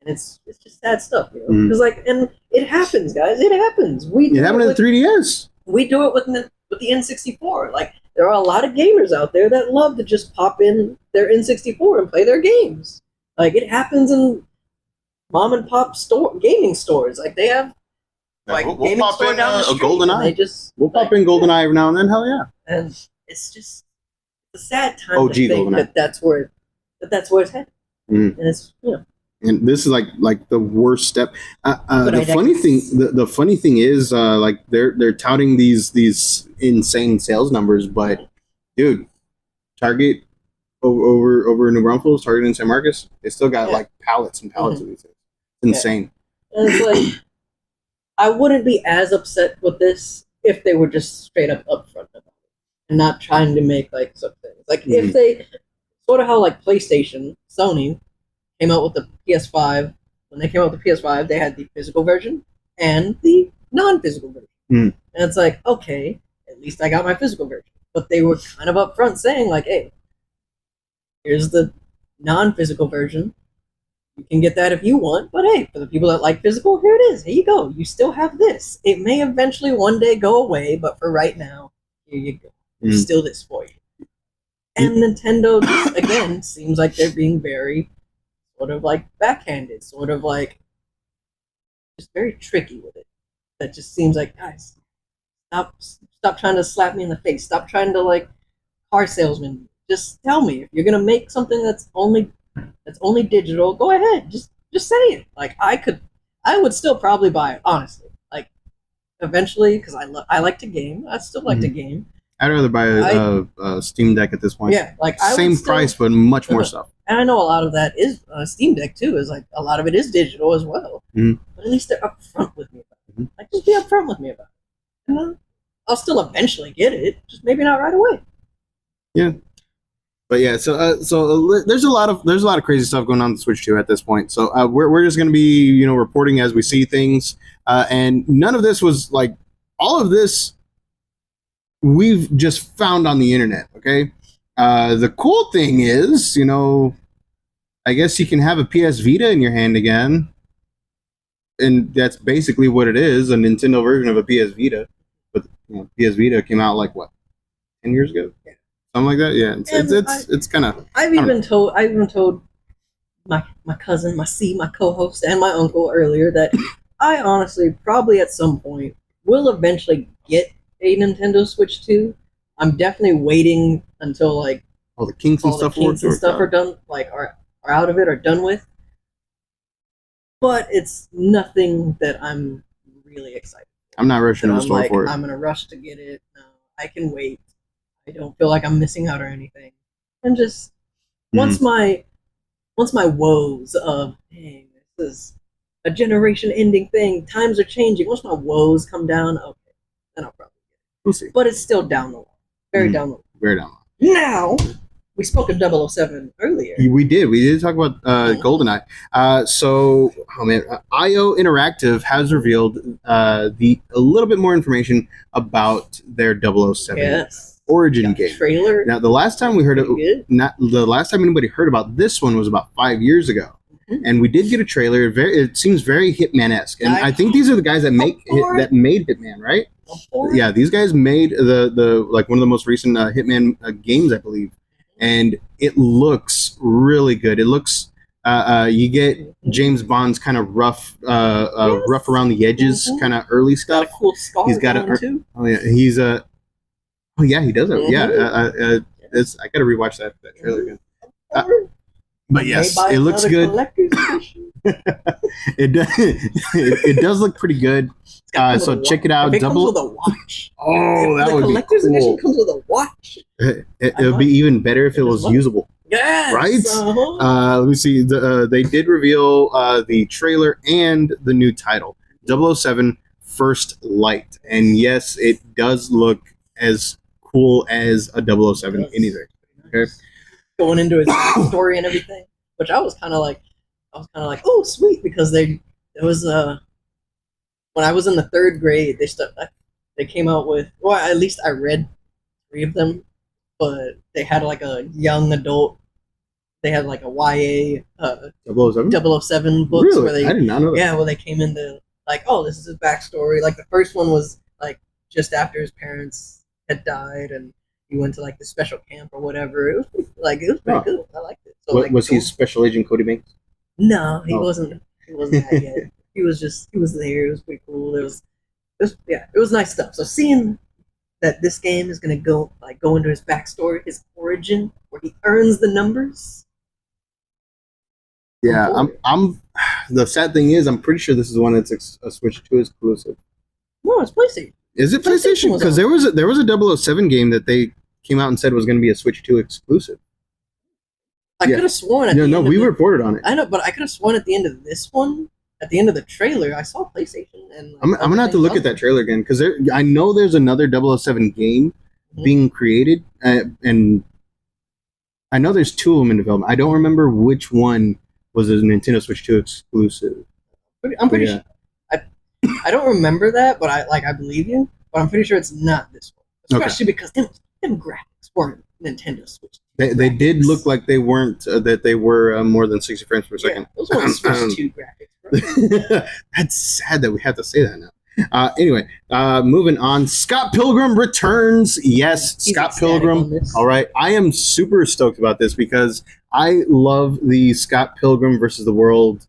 And it's just sad stuff, you know? Because, like, and it happens, guys. It happens. It happened in the 3DS. We do it with the N64. Like, there are a lot of gamers out there that love to just pop in their N64 and play their games. Like, it happens in mom and pop gaming stores. Like, they have we'll gaming pop store in down the a street. GoldenEye. We'll pop in GoldenEye every now and then. Hell yeah! And it's just a sad time OG to think GoldenEye. that's where it's headed. And it's And this is like the worst step. The funny thing is, like they're touting these insane sales numbers, but dude, Target over in New Braunfels, Target in San Marcos, they still got like pallets and pallets of these things. It's insane. And it's like, I wouldn't be as upset with this if they were just straight up upfront about it and not trying to make like some things. Like if they sort of how like PlayStation, Sony came out with the PS5. When they came out with the PS5, they had the physical version and the non-physical version. And it's like, okay, at least I got my physical version. But they were kind of upfront saying like, hey, here's the non-physical version. You can get that if you want, but hey, for the people that like physical, here it is. Here you go. You still have this. It may eventually one day go away, but for right now, here you go. There's still this for you. And Nintendo, just, again, seems like they're being very sort of like backhanded, sort of like just very tricky with it. That just seems like, guys, stop trying to slap me in the face. Stop trying to like car salesman. Just tell me if you're gonna make something that's only digital. Go ahead, just say it. Like I would still probably buy it, honestly. Like eventually, because I like to game. I still like to game. I'd rather buy a Steam Deck at this point. Yeah, like same price, but much more stuff. And I know a lot of that is Steam Deck too. Is like a lot of it is digital as well. Mm-hmm. But at least they're upfront with me about it. Mm-hmm. Like just be upfront with me about it. And then I'll still eventually get it, just maybe not right away. Yeah, but yeah, so there's a lot of crazy stuff going on the Switch 2 at this point. So we're just gonna be reporting as we see things, and none of this was like all of this we've just found on the internet. Okay, the cool thing is I guess you can have a PS Vita in your hand again, and that's basically what it is, a Nintendo version of a PS Vita. But PS Vita came out like what, 10 years ago? Yeah. Something like that. Yeah, it's kind of. I've even told my cousin, my co-host, and my uncle earlier that I honestly probably at some point will eventually get a Nintendo Switch 2. I'm definitely waiting until like all the kinks and stuff are done, like are out of it or done with. But it's nothing that I'm really excited for. I'm not rushing to the store for it. I'm gonna rush to get it. No, I can wait. I don't feel like I'm missing out or anything. And just once my woes of dang, this is a generation ending thing, times are changing. Once my woes come down, okay, then I'll probably get it. We'll see. But it's still down the line. Very down the line. Very down the line. Now we spoke of 007 earlier. We did talk about GoldenEye. IO Interactive has revealed a little bit more information about their 007 Origin game. Trailer. Now, the last time anybody heard about this one was about 5 years ago, and we did get a trailer. It seems very Hitman-esque, and I think these are the guys that made Hitman, right? Yeah, these guys made the like one of the most recent Hitman games, I believe. And it looks really good. It looks you get James Bond's kind of rough around the edges, kind of early stuff. Got a cool scar. He's got too. Oh yeah, he's a. Oh yeah, he does it. Yeah, I got to rewatch that trailer again. But yes, it looks good. It does look pretty good. So check it out. It comes with a watch. Oh, that would be cool. The collector's edition comes with a watch. It would be even better if it was usable. Yes. Right? Let me see. They did reveal the trailer and the new title, 007 First Light. And yes, it does look as cool as a 007 anything. Okay. Going into his story and everything, which I was kind of like, oh sweet, because there was when I was in the 3rd grade, they came out with, well, at least I read 3 of them, but they had like a young adult. They had like a YA 007 books. Really? Where they, I did not know that. Yeah, where they came into like, oh, this is his backstory. Like the first one was like just after his parents had died, and he went to like the special camp or whatever. It was pretty good. I liked it. So, was he Special Agent Cody Banks? No, he wasn't. He wasn't that yet. He was there. It was pretty cool. It was nice stuff. So seeing that this game is gonna go into his backstory, his origin, where he earns the numbers. Yeah, I'm. The sad thing is, I'm pretty sure this is one that's a Switch 2 exclusive. No, it's PlayStation. Is it PlayStation? Because there was a 007 game that they came out and said was going to be a Switch 2 exclusive. I could have sworn. We reported on it. I know, but I could have sworn at the end of this one, at the end of the trailer, I saw PlayStation. And I'm gonna have to look at that trailer again, because I know there's another 007 game being created, and I know there's 2 of them in development. I don't remember which one was a Nintendo Switch 2 exclusive. I'm pretty sure. I don't remember that, but I believe you. But I'm pretty sure it's not this one, especially because them graphics weren't Nintendo Switch. They did look like they weren't that they were more than 60 frames per second. Those weren't Switch 2 graphics, bro. That's sad that we have to say that now. Anyway, moving on. Scott Pilgrim returns. Yes, He's Scott ecstatic Pilgrim. on this. All right, I am super stoked about this because I love the Scott Pilgrim versus the World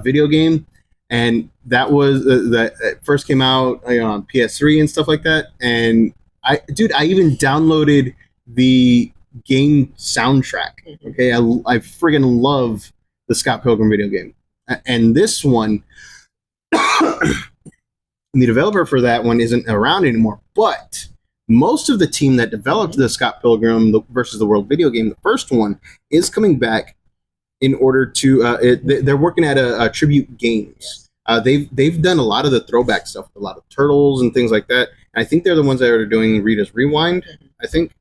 video game, and that was that it first came out on PS3 and stuff like that. And I even downloaded the game soundtrack. Okay, I friggin' love the Scott Pilgrim video game, and this one. The developer for that one isn't around anymore, but most of the team that developed the Scott Pilgrim versus the World video game, the first one, is coming back in order to. They're working at a Tribute Games. They've done a lot of the throwback stuff, a lot of Turtles and things like that. And I think they're the ones that are doing Rita's Rewind. I think,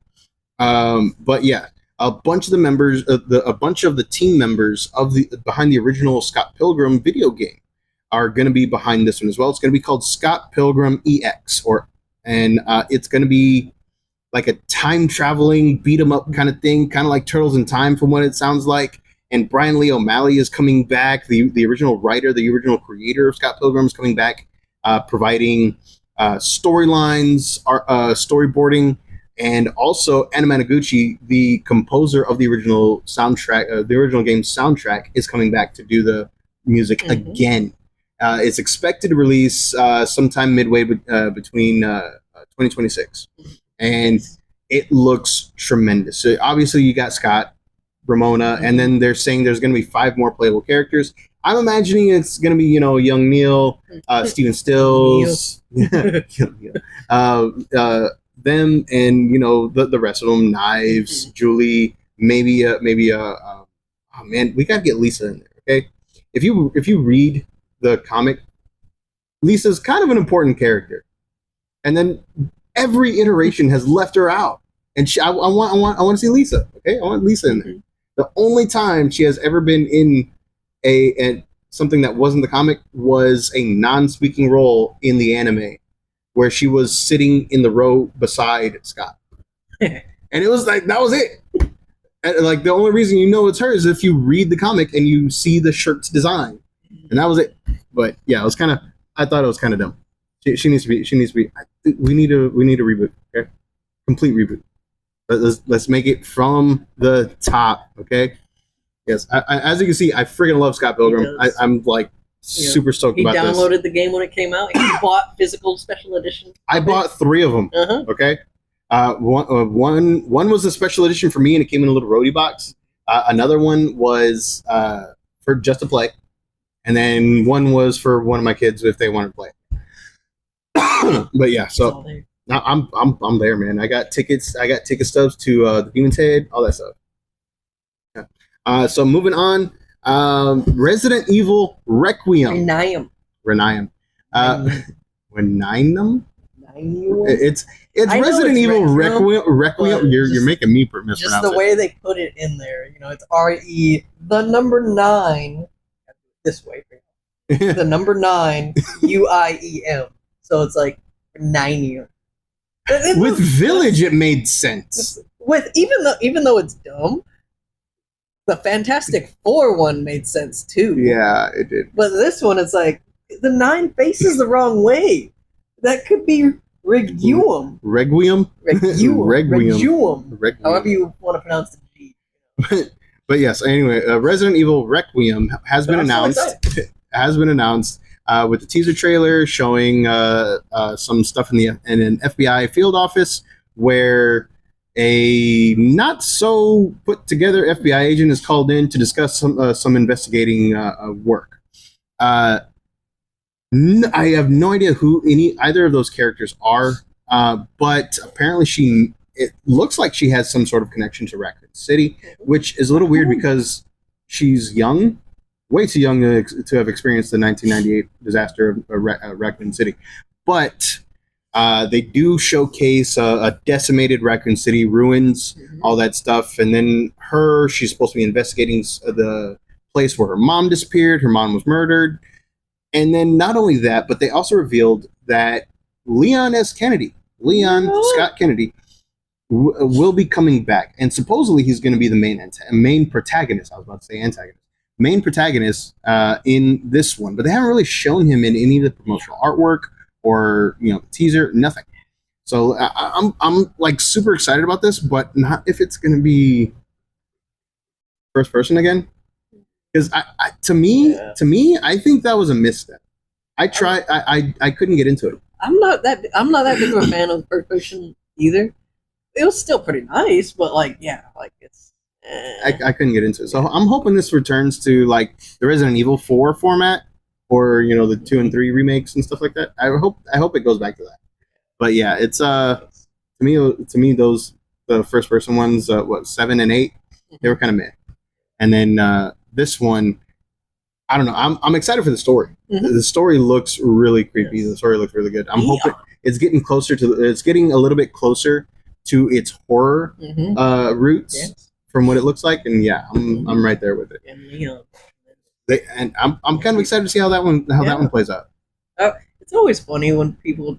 but yeah, a bunch of the members, a bunch of the team members of the behind the original Scott Pilgrim video game are going to be behind this one as well. It's going to be called Scott Pilgrim EX, and it's going to be like a time traveling beat 'em up kind of thing, kind of like Turtles in Time, from what it sounds like. And Brian Lee O'Malley is coming back, the original writer, the original creator of Scott Pilgrim is coming back, providing storylines, storyboarding, and also Anna Managuchi, the composer of the original soundtrack, the original game's soundtrack, is coming back to do the music again. It's expected to release sometime midway between 2026, and it looks tremendous. So obviously, you got Scott, Ramona, and then they're saying there's going to be 5 more playable characters. I'm imagining it's going to be young Neil, Steven Stills, them, and the rest of them, Knives, Julie, maybe oh man, we got to get Lisa in there. Okay, if you read the comic, Lisa's kind of an important character, and then every iteration has left her out. And I want to see Lisa. Okay, I want Lisa in there. The only time she has ever been in a something that wasn't the comic was a non-speaking role in the anime, where she was sitting in the row beside Scott, and it was like that was it. And like the only reason it's her is if you read the comic and you see the shirt's design. And that was it. But yeah, I thought it was kind of dumb. She needs to be. We need a reboot. Okay, complete reboot. Let's make it from the top. Okay. Yes. As you can see, I freaking love Scott Pilgrim. I'm like super stoked about this. He downloaded the game when it came out. He bought physical special edition. I bought 3 of them. Okay. One was a special edition for me, and it came in a little roadie box. Another one was for just to play. And then one was for one of my kids if they want to play. But yeah, so now I'm there, man. I got ticket stubs to the Demon's Head, all that stuff. Yeah. So moving on, Resident Evil Requiem. Requiem. It's Resident Evil Requiem. You're making me mispronounce just the way they put it in there. It's RE the number 9. This way, the number 9 UIEM. So it's like 9 With Village, it made sense. With even though it's dumb, the Fantastic Four one made sense too. Yeah, it did. But this one, it's like the 9 faces the wrong way. That could be Requiem. Requiem. However you want to pronounce the G. But yes, anyway, Resident Evil Requiem has been announced. With the teaser trailer showing some stuff in an FBI field office where a not so put together FBI agent is called in to discuss some investigating work. I have no idea who either of those characters are, but apparently it looks like she has some sort of connection to Raccoon City, which is a little weird because she's young, way too young to have experienced the 1998 disaster of Raccoon City. But they do showcase a decimated Raccoon City, ruins, all that stuff. And then she's supposed to be investigating the place where her mom disappeared. Her mom was murdered. And then not only that, but they also revealed that Leon Scott Kennedy, will be coming back, and supposedly he's going to be the main protagonist. I was about to say antagonist, main protagonist in this one, but they haven't really shown him in any of the promotional artwork or teaser, nothing. So I'm like super excited about this, but not if it's gonna be first person again. Because to me, I think that was a misstep. I couldn't get into it. I'm not that big of a fan of first person either. It was still pretty nice, but it's. I couldn't get into it. So I'm hoping this returns to like the Resident Evil 4 format, or the 2 and 3 remakes and stuff like that. I hope it goes back to that. But yeah, it's to me those the first person ones, 7 and 8, they were kind of meh. And then this one, I don't know. I'm excited for the story. Mm-hmm. The story looks really creepy. Yes. The story looks really good. I'm hoping it's getting closer to. It's getting a little bit closer to its horror roots. Yes. From what it looks like, and yeah, I'm right there with it. And I'm kind of excited to see how that one plays out. It's always funny when people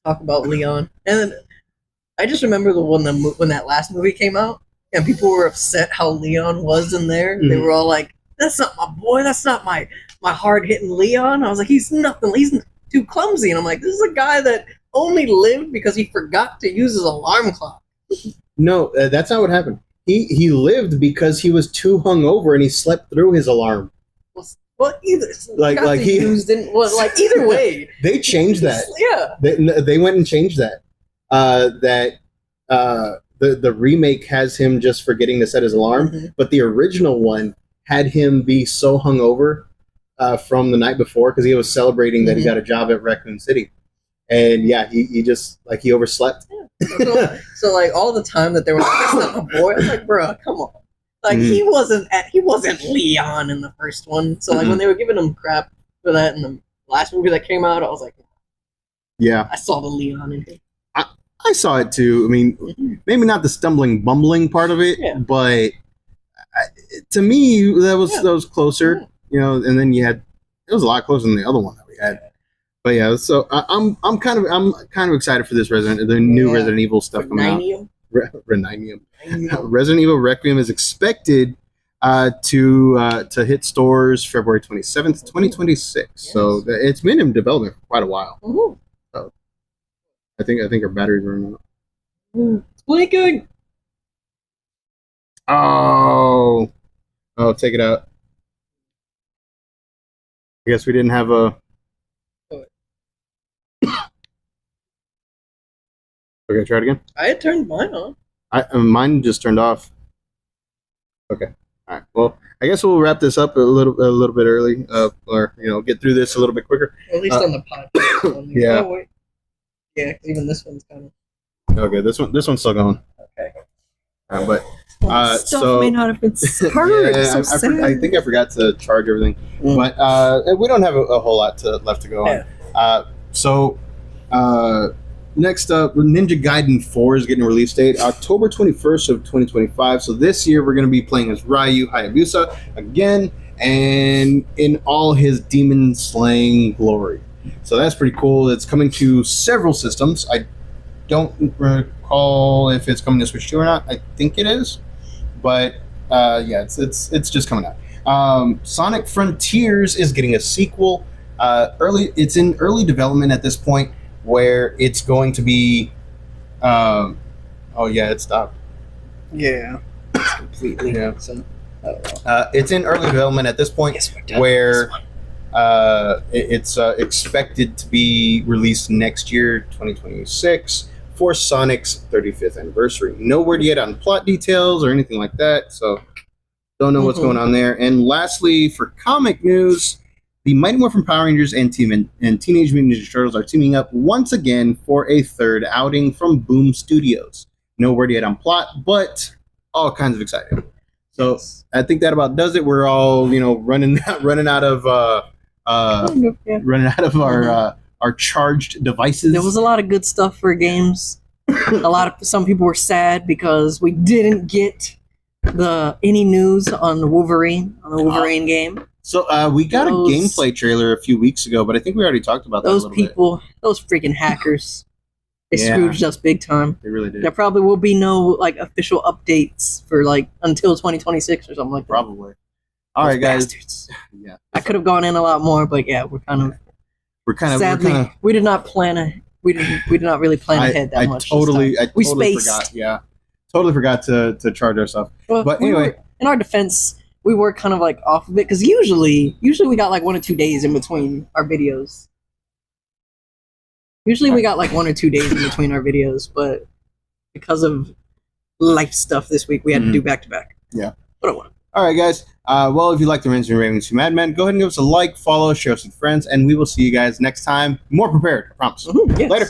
talk about Leon, and I just remember the one when that last movie came out, and people were upset how Leon was in there. Mm-hmm. They were all like, "That's not my boy. That's not my hard hitting Leon." I was like, "He's nothing. He's too clumsy." And I'm like, "This is a guy that only lived because he forgot to use his alarm clock." No, that's not what happened. He lived because he was too hungover and he slept through his alarm. Well, either either way, they changed that. Yeah, they went and changed that. The remake has him just forgetting to set his alarm, but the original one had him be so hungover from the night before because he was celebrating that he got a job at Raccoon City, and yeah, he just he overslept. Yeah. So all the time that they were like, "That's not my boy," I was like, "Bro, come on!" He wasn't Leon in the first one. So when they were giving him crap for that in the last movie that came out, I was like, "Yeah, I saw the Leon in him." I saw it too. I mean, maybe not the stumbling, bumbling part of it, but to me that was closer. And then it was a lot closer than the other one that we had. But yeah, so I'm kind of excited for this the new Resident Evil stuff coming out. Resident Evil Requiem is expected to hit stores February 27th, 2026. Yes. So it's been in development for quite a while. Mm-hmm. So I think our batteries are running out. It's blinking. Oh, take it out. I guess we didn't have a. Okay, try it again. I had turned mine on. Mine just turned off. Okay. All right. Well, I guess we'll wrap this up a little bit early, or get through this a little bit quicker. Or at least on the podcast one. Yeah. Oh, wait. Yeah, even this one's kind of. Okay, this one's still going. Okay. But stuff may not have been started. Yeah, I think I forgot to charge everything, but we don't have a whole lot left to go on. Next up, Ninja Gaiden 4 is getting a release date, October 21st of 2025. So this year we're going to be playing as Ryu Hayabusa again, and in all his demon slaying glory. So that's pretty cool. It's coming to several systems. I don't recall if it's coming to Switch 2 or not. I think it is, but yeah, it's just coming out. Sonic Frontiers is getting a sequel. It's in early development at this point, where it's going to be oh yeah, it stopped. Yeah. It's completely it's in early development at this point, where it's expected to be released next year, 2026, for Sonic's 35th anniversary. No word yet on plot details or anything like that, so don't know what's going on there. And lastly, for comic news, the Mighty Morphin Power Rangers and Teenage Mutant Ninja Turtles are teaming up once again for a third outing from Boom Studios. No word yet on plot, but all kinds of exciting. So I think that about does it. We're all running out of our charged devices. There was a lot of good stuff for games. Some people were sad because we didn't get any news on the Wolverine game. So we got a gameplay trailer a few weeks ago, but I think we already talked about that. Those people, those freaking hackers, they scrooged us big time. They really did. There probably will be no official updates for until 2026 or something like that. Probably. All right, guys. Bastards. Yeah. I could have gone in a lot more, but yeah, we're Sadly, we did not plan we did not really plan ahead that much. I totally spaced. forgot. Yeah, totally forgot to charge ourselves. Well, but anyway, in our defense, we were kind of like off of it because usually we got like 1 or 2 days in between our videos. Usually we got like 1 or 2 days in between our videos, but because of life stuff this week, we had to do back to back. Yeah. But I want. All right, guys. Well, if you like the Rings and Ravens to Madmen, go ahead and give us a like, follow, share us with friends, and we will see you guys next time. More prepared, I promise. Yes. Later.